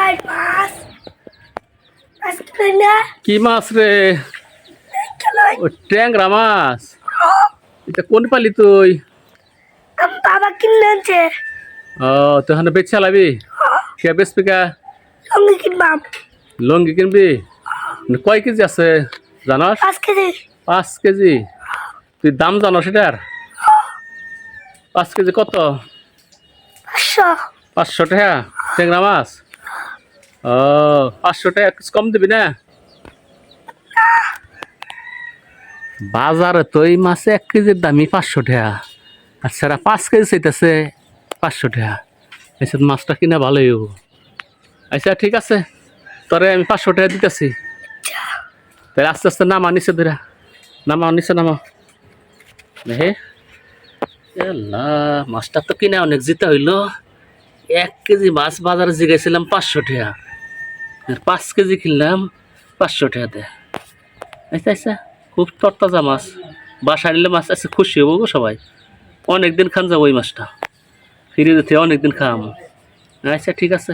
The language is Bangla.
ভাই মাছ মাছ কিনে না কি মাছ রে? চলো ও ট্যাংরা মাছ। এটা কোন পালি তুই? আমি বাবা কিনে আনছে ও তুই এখানে বেচ চালাবি? কে বেচবি কা? সঙ্গে কিনবাম লঙ্গি কিনবি? কয় কেজি আছে জানাস? 5 কেজি 5 কেজি। তুই দাম জানো সেটার? 5 কেজি কত? 500 500 টাকা ট্যাংরা মাছ। ও 500 টাকা কিছু কম দিবি না? বাজারে তো এই মাছে 1 কেজির দামই 500 টাকা। আর সেটা 5 কেজি চাইতেছে 500 টাকা। এসব মাছটা কিনা ভালোই হবো। আচ্ছা ঠিক আছে, তোরে আমি 500 টাকা দিতেছি। তাহলে আস্তে আস্তে নামা নিচে ধরে, নামা নিচে নামা। হে মাছটা তো কিনা অনেক জিতে হইলো। 1 কেজি মাছ বাজারে জিগাইছিলাম 500 টাকা, আর 5 কেজি কিনলাম 500 টাকা দেয়। আচ্ছা আচ্ছা, খুব তরতাজা মাছ। বাসায় নিলে মাছ আছে, খুশি হবো গো সবাই। অনেকদিন খান যাবো ওই মাছটা, ফিরে যেতে অনেকদিন খাম। আচ্ছা ঠিক আছে।